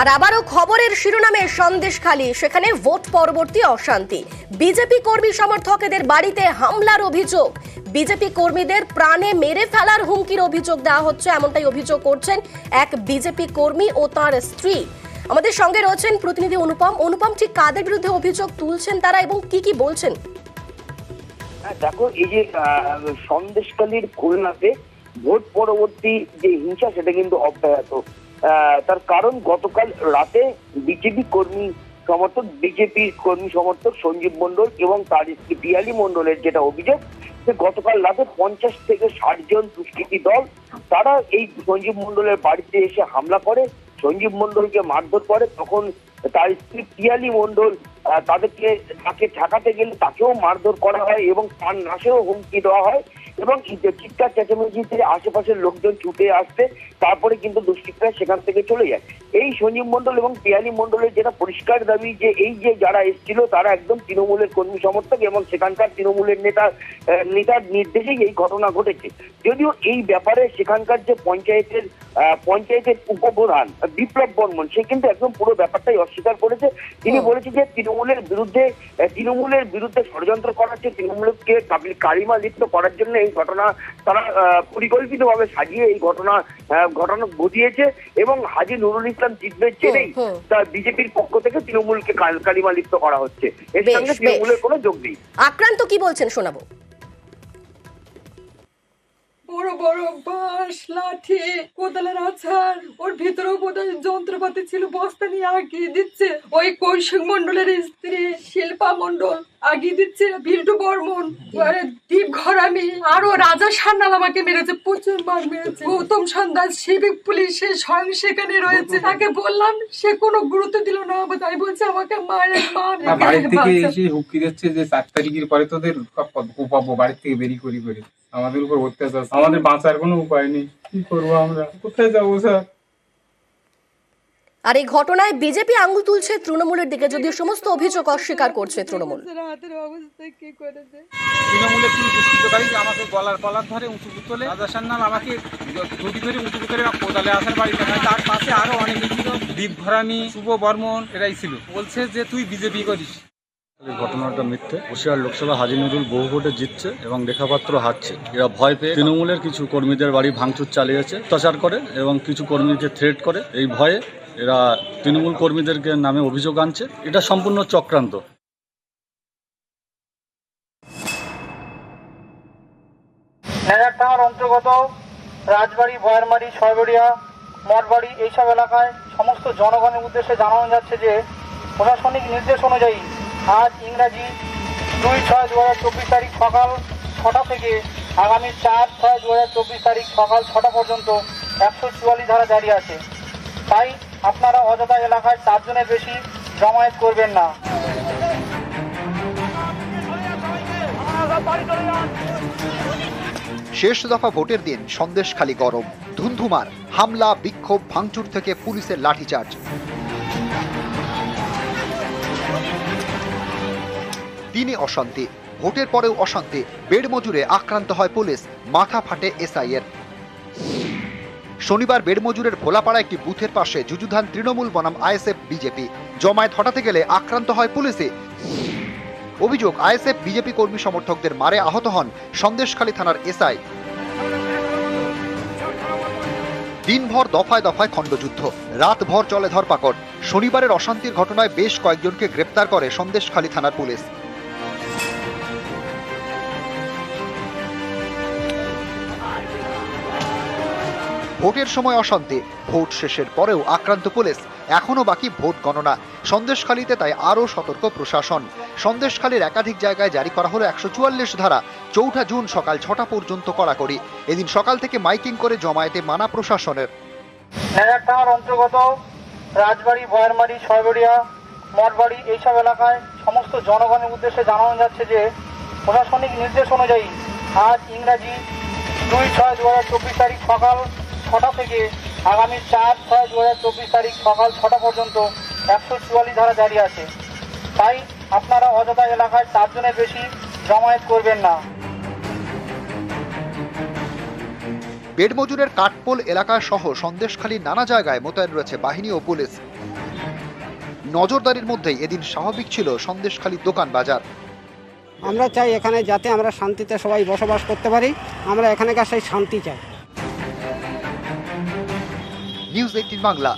আর আবারও খবরের শিরোনামে সন্দেশখালী, সেখানে ভোট পরবর্তী অশান্তি। বিজেপি কর্মী সমর্থকদের বাড়িতে হামলার অভিযোগ, বিজেপি কর্মীদের প্রাণে মেরে ফেলার হুমকির অভিযোগ দেওয়া হচ্ছে, এমনটাই অভিযোগ করছেন এক বিজেপি কর্মী ও তার স্ত্রী। আমাদের সঙ্গে রয়েছেন প্রতিনিধি অনুপম, ঠিক কাদের বিরুদ্ধে অভিযোগ তুলছেন তারা এবং কি বলছেন? দেখো, এই যে সন্দেশখালীর খুলনাতে ভোট পরবর্তী যে হিংসা সেটা কিন্তু অব্যাহত। তার কারণ গতকাল রাতে বিজেপির কর্মী সমর্থক সঞ্জীব মণ্ডল এবং তার স্ত্রী পিয়ালি মণ্ডলের যেটা অভিযোগ যে গতকাল রাতে 50 থেকে 60 জন দুষ্কৃতী দল তারা এই সঞ্জীব মণ্ডলের বাড়িতে এসে হামলা করে, সঞ্জীব মণ্ডলকে মারধর করে। তখন তার স্ত্রী পিয়ালি মণ্ডল তাকে ঠেকাতে গেলে তাকেও মারধর করা হয় এবং তার নাশেও হুমকি দেওয়া হয় এবং চিৎকার চেঁচামেচিতে আশেপাশের লোকজন ছুটে আসতে তারপরে কিন্তু দুষ্কৃতীরা সেখান থেকে চলে যায়। এই সঞ্জীব মণ্ডল এবং পিয়ালি মণ্ডলের যেটা পরিষ্কার দাবি যে এই যে যারা এসেছিল তারা একদম তৃণমূলের কর্মী সমর্থক এবং সেখানকার তৃণমূলের নেতার নির্দেশেই এই ঘটনা ঘটেছে। যদিও এই ব্যাপারে সেখানকার যে পঞ্চায়েতের উপপ্রধান বিপ্লব বর্মন সে কিন্তু একদম পুরো ব্যাপারটাই অস্বীকার করেছে। তিনি বলেছে যে তৃণমূলের বিরুদ্ধে ষড়যন্ত্র করা হচ্ছে, তৃণমূলকে কালিমা লিপ্ত করার জন্য এই ঘটনা তারা পরিকল্পিতভাবে সাজিয়ে এই ঘটনা ঘটিয়েছে এবং হাজী নুরুল ইসলাম জিতবে জেনেই তার বিজেপির পক্ষ থেকে তৃণমূলকে কালিমা লিপ্ত করা হচ্ছে। এর সঙ্গে তৃণমূলের কোনো যোগ নেই। আক্রান্ত কি বলছেন শোনাবো। বড় বড় বাঁশ, লাঠি, কোদালের আছাড়, ওর ভিতরেও বোধহয় যন্ত্রপাতি ছিল, বস্তা নিয়ে আগিয়ে দিচ্ছে। ওই কৌশিক মণ্ডলের স্ত্রী শিল্পা মণ্ডল আগিয়ে দিচ্ছে, বিল্টু বর্মন, দীপ ঘরামি, আরো রাজা সান্যাল আমাকে মেরেছে, প্রচুর মার মেরেছে। গৌতম সন্ধ্যাস সিভিক পুলিশে স্বয়ং সেখানে রয়েছে, তাকে বললাম সে কোনো গুরুত্ব দিল না। তাই বলছে আমাকে বাড়ি থেকে এসে হুমকি দিচ্ছে যে 4 তারিখের পরে তোদের পাবো, বাড়ি থেকে বেরিয়ে করি আমাদের উপর অত্যাচার, আমাদের বাঁচার কোনো উপায় নেই, কি করবো আমরা, কোথায় যাবো স্যার? আর এই ঘটনায় বিজেপি আঙুল তুলছে তৃণমূলের দিকে, যদিও সমস্ত অভিযোগ অস্বীকার করছে তৃণমূল। তৃণমূলের কি দুষ্কৃতকারী আমাকে গলার ধরে উঁচু তোলে, রাজা সান্যাল আমাকে দড়ি ধরে উঁচু করে কোদালে আসার বাড়িতে, তার পাশে আরো অনেকে ছিল, দীপ ঘরামি, শুভ বর্মন, এরাই ছিল। বলছে যে তুই বিজেপি করিস। এই ঘটনাটা মিথ্যে। বসিরহাট লোকসভা হাজী নুরুল বহু ভোটে জিতছে এবং লেখাপত্র হারছে। এরা ভয় পেয়ে তৃণমূলের কিছু কর্মীদের বাড়ি ভাঙচুর চালিয়েছে, অত্যাচার করে এবং কিছু কর্মীকে থ্রেট করে। এই ভয়ে এরা তৃণমূল কর্মীদেরকে নামে অভিযোগ আনছে। এটা সম্পূর্ণ চক্রান্ত। নেজারডাঙ্গার অন্তর্গত রাজবাড়ি, ভয়ারমারি, ছয়গড়িয়া, মঠবাড়ি এইসব এলাকায় সমস্ত জনগণের উদ্দেশ্যে জানানো যাচ্ছে যে প্রশাসনিক নির্দেশ অনুযায়ী আজ ইংরাজি 2/6/2024 তারিখ সকাল 6টা থেকে আগামী 4/6/2024 তারিখ সকাল 6টা পর্যন্ত 144 ধারা জারি আছে। তাই আপনারা অযথা এলাকায় 4 জনের বেশি জমায়েত করবেন না। শেষ দফা ভোটের দিন সন্দেশখালী গরম, ধুন্ধুমার হামলা, বিক্ষোভ, ভাঙচুর থেকে পুলিশের লাঠিচার্জ। দিনে অশান্তি, ভোটের পরেও অশান্তি। বেড় মজুরে আক্রান্ত হয় পুলিশ, মাথা ফাটে এসআই এর। শনিবার বেড় মজুরের ভোলাপাড়া একটি বুথের পাশে যুযুধান তৃণমূল বনাম আইএসএফ বিজেপি। জমায়েত হটাতে গেলে আক্রান্ত হয় পুলিশে। অভিযোগ, আইএসএফ বিজেপি কর্মী সমর্থকদের মারে আহত হন সন্দেশখালী থানার এসআই। দিনভর দফায় দফায় খণ্ডযুদ্ধ, রাতভর চলে ধরপাকড়। শনিবারের অশান্তির ঘটনায় বেশ কয়েকজনকে গ্রেপ্তার করে সন্দেশখালী থানার পুলিশ। ভোটের সময় অশান্তি, ভোট শেষের পরেও আক্রান্ত পুলিশ। এখনো বাকি ভোট গণনা। সন্দেশখালীতে তাই আরও সতর্ক প্রশাসন। সন্দেশখালীর একাধিক জায়গায় জারি করা হলো 144 ধারা। 4 জুন সকাল 6টা পর্যন্ত কড়াকড়ি। এদিন সকাল থেকে মাইকিং করে জমায়েতে মানা প্রশাসনের। নেজারডাঙ্গার অন্তর্গত রাজবাড়ি, ভয়ারমারি, ছয়গড়িয়া, মঠবাড়ি এইসব এলাকায় সমস্ত জনগণের উদ্দেশ্যে জানানো যাচ্ছে যে প্রশাসনিক নির্দেশ অনুযায়ী আজ ইংরাজি 2/6/2024 তারিখ সকাল 6টা থেকে আগামী 4/6/2024 তারিখ সকাল 6টা পর্যন্ত 144 ধারা জারি আছে। তাই আপনারা অযথা এলাকায় 4 জনের বেশি জমায়েত করবেন না। বেড়মজুরের কাঠপোল এলাকা সহ সন্দেশখালীর নানা জায়গায় মোতায়েন রয়েছে বাহিনী ও পুলিশ। নজরদারির মধ্যেই এদিন স্বাভাবিক ছিল সন্দেশখালীর দোকান বাজার। আমরা চাই এখানে যাতে আমরা শান্তিতে সবাই বসবাস করতে পারি, আমরা এখানকার সেই শান্তি চাই। নিউজ 18 বাংলা।